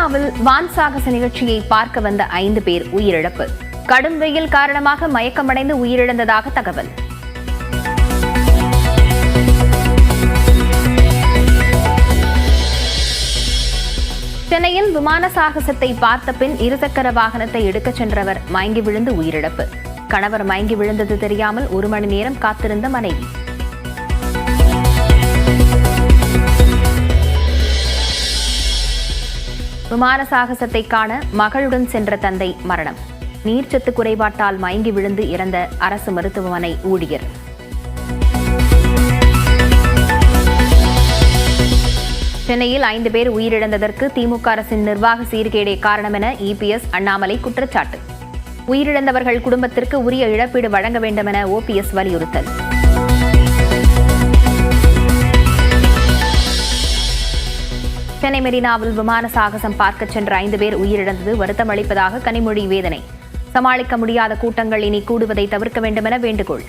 மெரினாவில் வான் சாகச நிகழ்ச்சியை பார்க்க வந்த 5 பேர் உயிரிழப்பு. கடும் வெயில் காரணமாக மயக்கமடைந்து உயிரிழந்ததாக தகவல். சென்னையில் விமான சாகசத்தை பார்த்த பின் இருசக்கர வாகனத்தை எடுக்கச் சென்றவர் மயங்கி விழுந்து உயிரிழப்பு. கணவர் மயங்கி விழுந்தது தெரியாமல் 1 மணி நேரம் காத்திருந்த மனைவி. விமான சாகசத்தை காண மகளுடன் சென்ற தந்தை மரணம். நீர்ச்சத்து குறைபாட்டால் மயங்கி விழுந்து இறந்த அரசு மருத்துவமனை ஊழியர். சென்னையில் 5 பேர் உயிரிழந்ததற்கு திமுக அரசின் நிர்வாக சீர்கேடே காரணம் என இபிஎஸ், அண்ணாமலை குற்றச்சாட்டு. உயிரிழந்தவர்கள் குடும்பத்திற்கு உரிய இழப்பீடு வழங்க வேண்டும் என ஓபிஎஸ் வலியுறுத்தல். சென்னை மெரினாவில் விமான சாகசம் பார்க்க சென்ற 5 பேர் உயிரிழந்தது வருத்தம் அளிப்பதாக கனிமொழி வேதனை. சமாளிக்க முடியாத கூட்டங்கள் இனி கூடுவதை தவிர்க்க வேண்டும் என வேண்டுகோள்.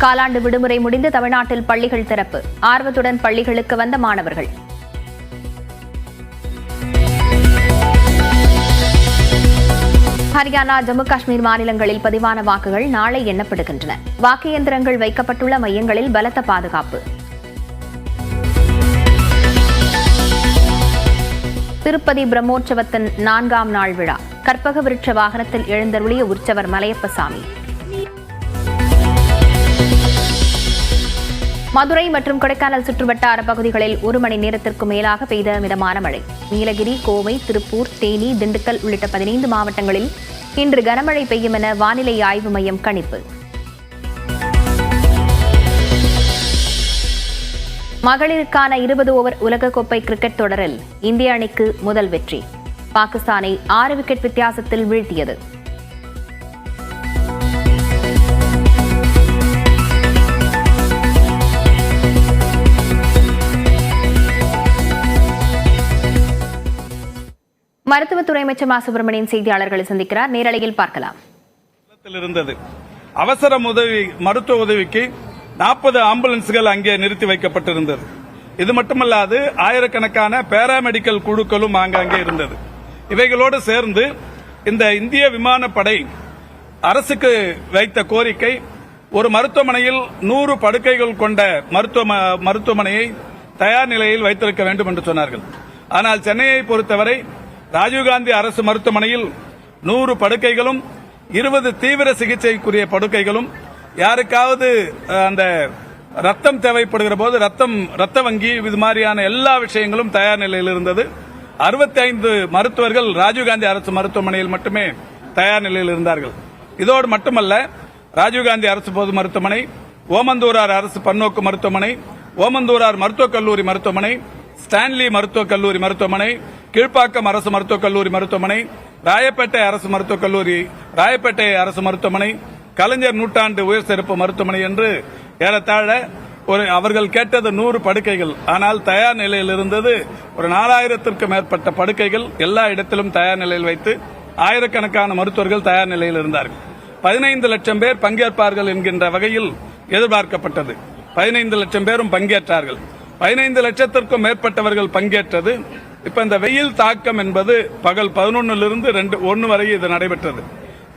காலாண்டு விடுமுறை முடிந்து தமிழ்நாட்டில் பள்ளிகள் திறப்பு. ஆர்வத்துடன் பள்ளிகளுக்கு வந்த மாணவர்கள். ஹரியானா, ஜம்மு காஷ்மீர் மாநிலங்களில் பதிவான வாக்குகள் நாளை எண்ணப்படுகின்றன. வாக்கு இயந்திரங்கள் வைக்கப்பட்டுள்ள மையங்களில் பலத்த பாதுகாப்பு. திருப்பதி பிரம்மோற்சவத்தின் 4ஆம் நாள் விழா. கற்பக விருட்ச வாகனத்தில் எழுந்தருளிய உற்சவர் மலையப்பசாமி. மதுரை மற்றும் கொடைக்கானல் சுற்றுவட்டார பகுதிகளில் 1 மணி நேரத்திற்கு மேலாக பெய்த மிதமான மழை. நீலகிரி, கோவை, திருப்பூர், தேனி, திண்டுக்கல் உள்ளிட்ட 15 மாவட்டங்களில் இன்று கனமழை பெய்யும் என வானிலை ஆய்வு மையம் கணிப்பு. மகளிருக்கான 20 ஓவர் உலகக்கோப்பை கிரிக்கெட் தொடரில் இந்திய அணிக்கு முதல் வெற்றி. பாகிஸ்தானை 6 விக்கெட் வித்தியாசத்தில் வீழ்த்தியது. மருத்துவத்துறை அமைச்சர் மா சுப்பிரமணியன் செய்தியாளர்களை சந்திக்கிறார். நேரலையில் பார்க்கலாம். இருந்தது அவசர மருத்துவ உதவிக்கு 40 ஆம்புலன்ஸ்கள் அங்கே நிறுத்தி வைக்கப்பட்டிருந்தது. இது மட்டுமல்லாது ஆயிரக்கணக்கான பாராமெடிக்கல் குழுக்களும் அங்கே இருந்தது. இவைகளோடு சேர்ந்து இந்த இந்திய விமானப்படை அரசுக்கு வைத்த கோரிக்கை, ஒரு மருத்துவமனையில் 100 படுக்கைகள் கொண்ட மருத்துவமனையை தயார் நிலையில் வைத்திருக்க வேண்டும் என்று சொன்னார்கள். ஆனால் சென்னையை பொறுத்தவரை ராஜீவ்காந்தி அரசு மருத்துவமனையில் 100 படுக்கைகளும் 20 தீவிர சிகிச்சைக்குரிய படுக்கைகளும், யாருக்காவது அந்த ரத்தம் தேவைப்படுகிற போது ரத்த வங்கி, இது மாதிரியான எல்லா விஷயங்களும் தயார் நிலையில் இருந்தது. 65 மருத்துவர்கள் ராஜீவ்காந்தி அரசு மருத்துவமனையில் மட்டுமே தயார் நிலையில் இருந்தார்கள். இதோடு மட்டுமல்ல, ராஜீவ்காந்தி அரசு பொது மருத்துவமனை, ஓமந்தூரார் அரசு பன்னோக்கு மருத்துவமனை, ஓமந்தூரார் மருத்துவக் கல்லூரி மருத்துவமனை, ஸ்டான்லி மருத்துவக் கல்லூரி மருத்துவமனை, கீழ்ப்பாக்கம் அரசு மருத்துவக் கல்லூரி மருத்துவமனை, ராயப்பேட்டை அரசு மருத்துவக் கல்லூரி, ராயப்பேட்டை அரசு மருத்துவமனை, கலைஞர் நூற்றாண்டு உயர் சிறப்பு மருத்துவமனை என்று ஏறத்தாழ அவர்கள் கேட்டது 100 படுக்கைகள். ஆனால் தயார் நிலையில் இருந்தது ஒரு 4000த்திற்கும் மேற்பட்ட படுக்கைகள் எல்லா இடத்திலும் தயார் நிலையில் வைத்து ஆயிரக்கணக்கான மருத்துவர்கள் தயார் நிலையில் இருந்தார்கள். 15 லட்சம் பேர் பங்கேற்பார்கள் என்கின்ற வகையில் எதிர்பார்க்கப்பட்டது. 15 லட்சம் பேரும் பங்கேற்றார்கள். 15 லட்சத்திற்கும் மேற்பட்டவர்கள் பங்கேற்றது. இப்ப இந்த வெயில் தாக்கம் என்பது பகல் 11லிருந்து 1 வரை இது நடைபெற்றது.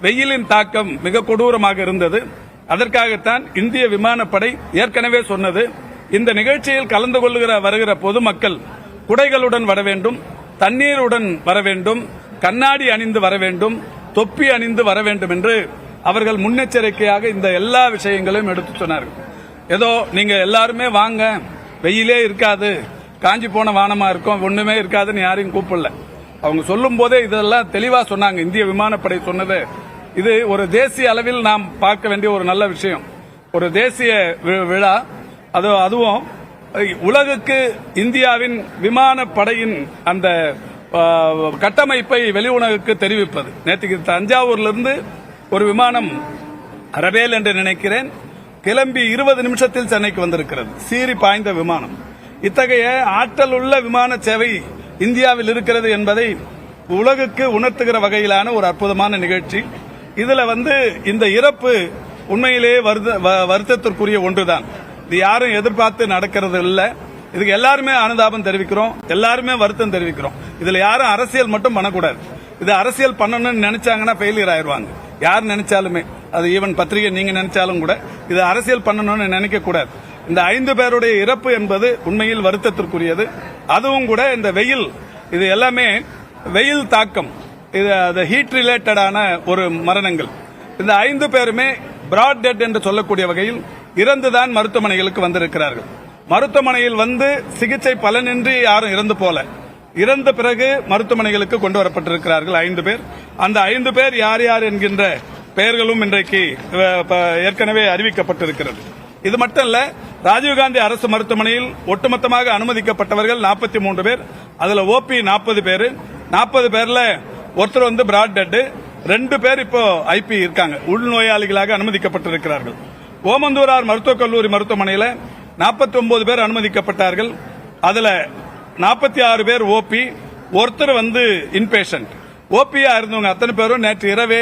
வெயிலின் தாக்கம் மிக கொடூரமாக இருந்தது. அதற்காகத்தான் இந்திய விமானப்படை ஏற்கனவே சொன்னது, இந்த நிகழ்ச்சியில் கலந்து வருகிற பொதுமக்கள் குடைகளுடன் வர வேண்டும், தண்ணீருடன் வர வேண்டும், கண்ணாடி அணிந்து வர வேண்டும், தொப்பி அணிந்து வர வேண்டும் என்று அவர்கள் முன்னெச்சரிக்கையாக இந்த எல்லா விஷயங்களையும் எடுத்து சொன்னார்கள். ஏதோ நீங்க எல்லாருமே வாங்க, வெயிலே இருக்காது, காஞ்சி போன வானமா இருக்கும், ஒண்ணுமே இருக்காதுன்னு யாரையும் கூப்பிடல. அவங்க சொல்லும் போதே இதெல்லாம் தெளிவா சொன்னாங்க. இந்திய விமானப்படை சொன்னது இது ஒரு தேசிய அளவில் நாம் பார்க்க வேண்டிய ஒரு நல்ல விஷயம். ஒரு தேசிய விழா, அதுவும் உலகுக்கு இந்தியாவின் விமானப்படையின் அந்த கட்டமைப்பை வெளி உலகுக்கு தெரிவிப்பது. நேற்றுக்கு தஞ்சாவூரிலிருந்து ஒரு விமானம், ரபேல் என்று நினைக்கிறேன், கிளம்பி 20 நிமிஷத்தில் சென்னைக்கு வந்திருக்கிறது. சீறி பாய்ந்த விமானம். இத்தகைய ஆற்றல் உள்ள விமான சேவை இந்தியாவில் இருக்கிறது என்பதை உலகுக்கு உணர்த்துகிற வகையிலான ஒரு அற்புதமான நிகழ்ச்சி. இதுல இந்த இறப்பு உண்மையிலேயே வருத்தத்திற்குரிய ஒன்றுதான். இது யாரும் எதிர்பார்த்து நடக்கிறது இல்ல. இதுக்கு எல்லாருமே அனுதாபம் தெரிவிக்கிறோம், எல்லாருமே வருத்தம் தெரிவிக்கிறோம். இதுல யாரும் அரசியல் மட்டும் பண்ணக்கூடாது. இது அரசியல் பண்ணணும்னு நினைச்சாங்கன்னா ஃபெயிலியர் ஆயிருவாங்க. யார் நினைச்சாலுமே, அது ஈவன் பத்திரிகை நீங்க நினைச்சாலும் கூட இது அரசியல் பண்ணணும்னு நினைக்க கூடாது. இந்த 5 பேருடைய இறப்பு என்பது உண்மையில் வருத்தத்திற்குரியது. அதுவும் கூட இந்த வெயில், இது எல்லாமே வெயில் தாக்கம், இது ஹீட் ரிலேட்டடான ஒரு மரணங்கள். இந்த 5 பேருமே பிராட் டெட் என்று சொல்லக்கூடிய வகையில் இறந்துதான் மருத்துவமனைகளுக்கு வந்திருக்கிறார்கள். மருத்துவமனையில் வந்து சிகிச்சை பலனின்றி யாரும் இறந்து போல, இறந்த பிறகு மருத்துவமனைகளுக்கு கொண்டு வரப்பட்டிருக்கிறார்கள் 5 பேர். அந்த 5 பேர் யார் யார் என்கின்ற பெயர்களும் இன்றைக்கு ஏற்கனவே அறிவிக்கப்பட்டிருக்கிறது. இது மட்டும் இல்ல, ராஜீவ்காந்தி அரசு மருத்துவமனையில் ஒட்டுமொத்தமாக அனுமதிக்கப்பட்டவர்கள் 43 பேர். அதுல ஓபி 40 பேர். 40 பேர்ல ஒருத்தர் வந்து பிராட் டெட், 2 பேர் இப்போ ஐபி இருக்காங்க, உள்நோயாளிகளாக அனுமதிக்கப்பட்டிருக்கிறார்கள். ஓமந்தூரார் மருத்துவக் கல்லூரி மருத்துவமனையில் 49 பேர் அனுமதிக்கப்பட்டார்கள். அதுல 46 பேர் ஓபி, ஒருத்தர் வந்து இன்பேஷண்ட். ஓபியா இருந்தவங்க அத்தனை பேரும் நேற்று இரவே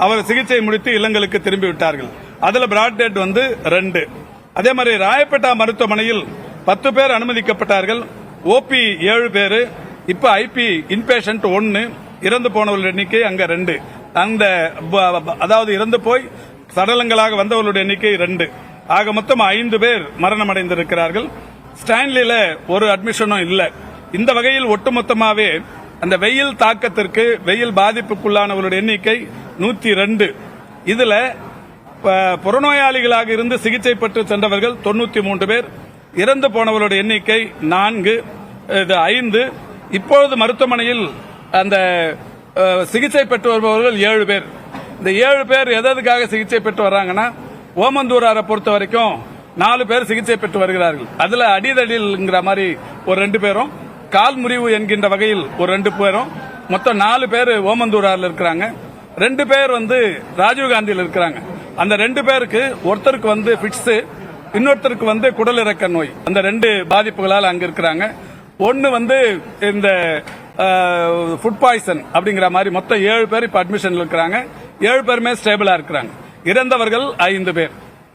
அவர் சிகிச்சை முடித்து இல்லங்களுக்கு திரும்பி விட்டார்கள். அதுல பிராட் டெட் வந்து 2. அதே மாதிரி ராயப்பேட்டா மருத்துவமனையில் 10 பேர் அனுமதிக்கப்பட்டார்கள். ஓபி 7 பேர், இப்ப ஐபி இன்பேஷண்ட் 1, இறந்து போனவர்கள் எண்ணிக்கை அங்க 2. அந்த அதாவது இறந்து போய் சடலங்களாக வந்தவர்களுடைய எண்ணிக்கை 2. ஆக மொத்தம் 5 பேர் மரணம் அடைந்திருக்கிறார்கள். ஸ்டான்லியில ஒரு அட்மிஷனும் இல்ல. இந்த வகையில் ஒட்டுமொத்தமாவே அந்த வெயில் தாக்கத்திற்கு, வெயில் பாதிப்புக்குள்ளானவர்களுடைய எண்ணிக்கை 102. இதுல புறநோயாளிகளாக இருந்து சிகிச்சை பெற்று சென்றவர்கள் 93 பேர், இறந்து போனவர்களுடைய எண்ணிக்கை 4, இது 5. இப்பொழுது மருத்துவமனையில் அந்த சிகிச்சை பெற்று வருபவர்கள் 7 பேர். இந்த 7 பேர் எதற்காக சிகிச்சை பெற்று வர்றாங்கன்னா, ஓமந்தூராரை பொறுத்த வரைக்கும் 4 பேர் சிகிச்சை பெற்று வருகிறார்கள். அதுல அடிதடிங்கிற மாதிரி ஒரு 2 பேரும், கால் முறிவு என்கின்ற வகையில் ஒரு 2 பேரும், மொத்தம் 4 பேர் ஓமந்தூராரில் இருக்கிறாங்க. 2 பேர் வந்து ராஜீவ்காந்தியில் இருக்கிறாங்க. அந்த 2 பேருக்கு ஒருத்தருக்கு வந்து பிட்ஸ், இன்னொருத்தருக்கு வந்து குடலிறக்க நோய். அந்த 2 பாதிப்புகளால் அங்க இருக்கிறாங்க. ஒன்னு வந்து இந்த ஃபுட் பாய்சன் அப்படிங்கிற மாதிரி மொத்தம் 7 பேர் இப்ப அட்மிஷன் இருக்கிறாங்க. 7 பேருமே ஸ்டேபிளா இருக்கிறாங்க. இறந்தவர்கள் 5 பேர்.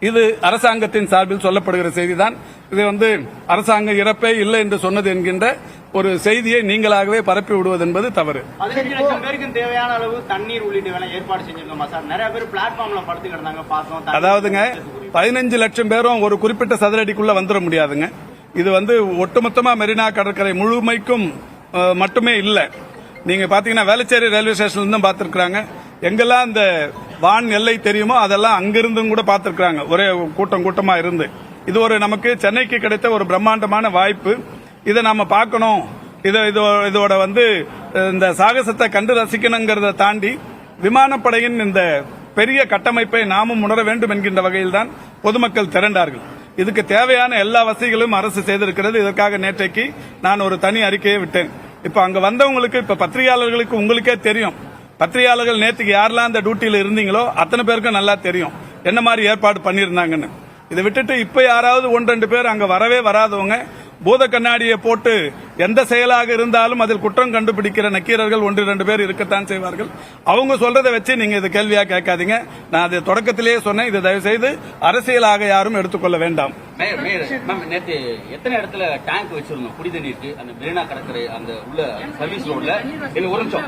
இது அரசாங்கத்தின் சார்பில் சொல்லப்படுகிற செய்திதான். இது வந்து அரசாங்கம் இறப்பே இல்லை என்று சொன்னது என்கின்ற ஒரு செய்தியை நீங்களாகவே பரப்பி விடுவது என்பது தவறு. 15 லட்சம் பேருக்கு தேவையான அளவு தண்ணீர் உள்ளிட்ட ஏற்பாடு செஞ்சிருக்கோமா சார்? நிறைய பேர் பிளாட்ஃபார்ம்ல படுத்து கிடந்தாங்க, பார்த்தோம். அதாவதுங்க 15 லட்சம் பேரும் ஒரு குறிப்பிட்ட சதுரடிக்குள்ள வந்துட முடியாதுங்க. இது வந்து ஒட்டுமொத்தமா மெரினா கடற்கரை முழுமைக்கும் மட்டுமே இல்ல. நீங்க பாத்தீங்கன்னா வேளச்சேரி ரயில்வே ஸ்டேஷன்ல இருந்தும் பார்த்திருக்காங்க. எங்கெல்லாம் இந்த வான் எல்லை தெரியுமோ அதெல்லாம் அங்கிருந்தும் கூட பார்த்திருக்காங்க, ஒரே கூட்டமா இருந்து. இது ஒரு நமக்கு சென்னைக்கு கிடைத்த ஒரு பிரம்மாண்டமான வாய்ப்பு. இதை நாம பார்க்கணும். இதோட வந்து இந்த சாகசத்தை கண்டு ரசிக்கணுங்கிறத தாண்டி விமானப்படையின் இந்த பெரிய கட்டமைப்பை நாமும் உணர வேண்டும் என்கின்ற வகையில் தான் பொதுமக்கள் திரண்டார்கள். இதுக்கு தேவையான எல்லா வசதிகளும் அரசு செய்திருக்கிறது. இதற்காக நேற்றைக்கு நான் ஒரு தனி அறிக்கையை விட்டேன். இப்ப அங்க வந்தவங்களுக்கு, இப்ப பத்திரிகையாளர்களுக்கு உங்களுக்கே தெரியும், பத்திரிகையாளர்கள் நேற்றுக்கு யாரெல்லாம் அந்த டியூட்டியில இருந்தீங்களோ அத்தனை பேருக்கும் நல்லா தெரியும் என்ன மாதிரி ஏற்பாடு பண்ணியிருந்தாங்கன்னு. இதை விட்டுட்டு இப்ப யாராவது 1-2 பேர் அங்க வரவே வராதவங்க பூத கண்ணாடியை போட்டு எந்த செயலாக இருந்தாலும் அதில் குற்றம் கண்டுபிடிக்கிற நக்கீரர்கள் 1-2 பேர் இருக்கத்தான் செய்வார்கள். அவங்க சொல்றதை வச்சு நீங்க இது கேள்வியா கேட்காதீங்க. நான் அதை தொடக்கத்திலேயே சொன்னேன், இது தயவு செய்து அரசியலாக யாரும் எடுத்துக்கொள்ள வேண்டாம். நேற்று எத்தனை இடத்துல டேங்க் வச்சிருந்தோம் குடி தண்ணீருக்கு, அந்த மெரினா கடற்கரை அந்த உள்ள சர்வீஸ் ரோட்ல? ஒரு நிமிஷம்,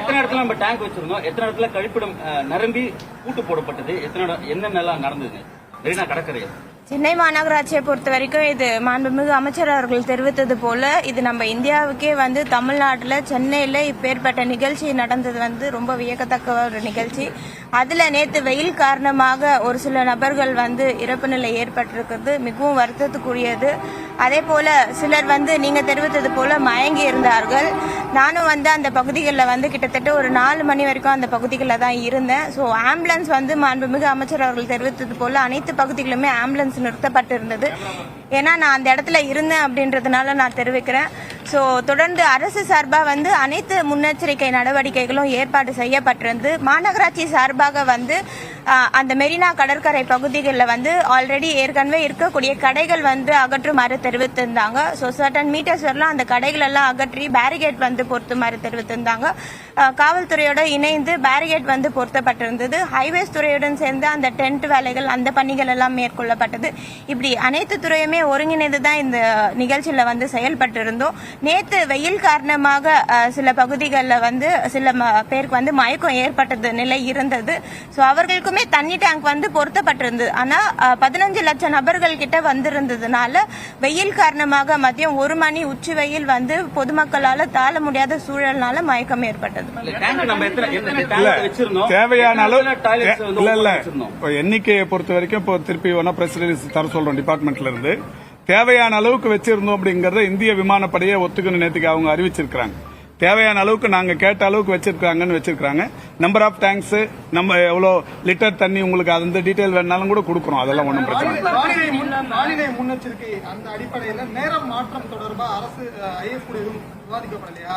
எத்தனை இடத்துல நம்ம டேங்க் வச்சிருந்தோம், எத்தனை இடத்துல கழிப்பிடம் நிரம்பி கூட்டு போடப்பட்டது, என்னென்னலாம் நடந்தது மெரினா கடற்கரை? சென்னை மாநகராட்சியை பொறுத்த வரைக்கும் இது மாண்புமிகு அமைச்சர் அவர்கள் தெரிவித்தது போல இது நம்ம இந்தியாவுக்கே வந்து தமிழ்நாட்டில் சென்னையில் இப்பேற்பட்ட நிகழ்ச்சி நடந்தது வந்து ரொம்ப வியக்கத்தக்க ஒரு நிகழ்ச்சி. அதில் நேற்று வெயில் காரணமாக ஒரு சில நபர்கள் வந்து இறப்பு நிலை ஏற்பட்டிருக்கிறது மிகவும் வருத்தத்துக்குரியது. அதே போல சிலர் வந்து நீங்க தெரிவித்தது போல மயங்கி இருந்தார்கள். நானும் வந்து அந்த பகுதிகளில் வந்து கிட்டத்தட்ட ஒரு 4 மணி வரைக்கும் அந்த பகுதிகளில் தான் இருந்தேன். ஸோ ஆம்புலன்ஸ் வந்து மாண்புமிகு அமைச்சர் அவர்கள் தெரிவித்தது போல அனைத்து பகுதிகளிலுமே ஆம்புலன்ஸ் நிறுத்தப்பட்டிருந்தது. ஏன்னா நான் அந்த இடத்துல இருந்தேன் அப்படின்றதுனால நான் தெரிவிக்கிறேன். ஸோ தொடர்ந்து அரசு சார்பாக வந்து அனைத்து முன்னெச்சரிக்கை நடவடிக்கைகளும் ஏற்பாடு செய்யப்பட்டிருந்து மாநகராட்சி சார்பாக வந்து அந்த மெரினா கடற்கரை பகுதிகளில் வந்து ஆல்ரெடி ஏற்கனவே இருக்கக்கூடிய கடைகள் வந்து அகற்றுமாறு தெரிவித்திருந்தாங்க. ஸோ சர்டன் மீட்டர்ஸ் வரலாம் அந்த கடைகள் எல்லாம் அகற்றி பேரிகேட் வந்து பொருத்துமாறு தெரிவித்திருந்தாங்க. காவல்துறையோட இணைந்து பேரிகேட் வந்து பொருத்தப்பட்டிருந்தது. ஹைவேஸ் துறையுடன் சேர்ந்து அந்த டென்ட் வேலைகள் அந்த பணிகள் எல்லாம் மேற்கொள்ளப்பட்டது. இப்படி அனைத்து துறையுமே ஒருங்கிணைந்து தான் இந்த நிகழ்ச்சியில வந்து செயல்பட்டு இருந்தோம். நேற்று வெயில் காரணமாக சில பகுதிகளில் வந்து சில பேருக்கு வந்து மயக்கம் ஏற்பட்டது நிலை இருந்தது. ஸோ அவர்களுக்குமே தண்ணி டேங்க் வந்து பொருத்தப்பட்டிருந்தது. ஆனா 15 லட்சம் நபர்கள் கிட்ட வந்திருந்ததுனால வெயில் காரணமாக மதியம் 1 மணி உச்சி வெயில் வந்து பொதுமக்களால தாழ முடியாத சூழல்னால மயக்கம் ஏற்பட்டது. தேவையான அளவு எண்ணிக்கையை பொறுத்த வரைக்கும் இப்போ திருப்பி வேணா பிரஸ் ரிலீஸ் தர சொல்றோம் டிபார்ட்மெண்ட்ல இருந்து. தேவையான அளவுக்கு வச்சிருந்தோம் அப்படிங்கறத இந்திய விமானப்படையை ஒத்துக்கணும் நேற்றுக்கு அவங்க அறிவிச்சிருக்காங்க. தேவையான அளவுக்கு நாங்க கேட்ட அளவுக்கு வச்சிருக்காங்கன்னு வச்சிருக்காங்க. நம்பர் ஆஃப் டேங்க்ஸ் நம்ம எவ்வளவு லிட்டர் தண்ணி உங்களுக்கு அந்த டீடைல் வேணாலும் கூட கொடுக்குறோம். அதெல்லாம் ஒன்றும் பிரச்சனை இல்லை. வானிலை முன்னெச்சரிக்கை அந்த அடிப்படையில் நேரம் மாற்றம் தொடர்பாக அரசு ஐஎஃப் கூட எதுவும் விவாதிக்கப்படலையா?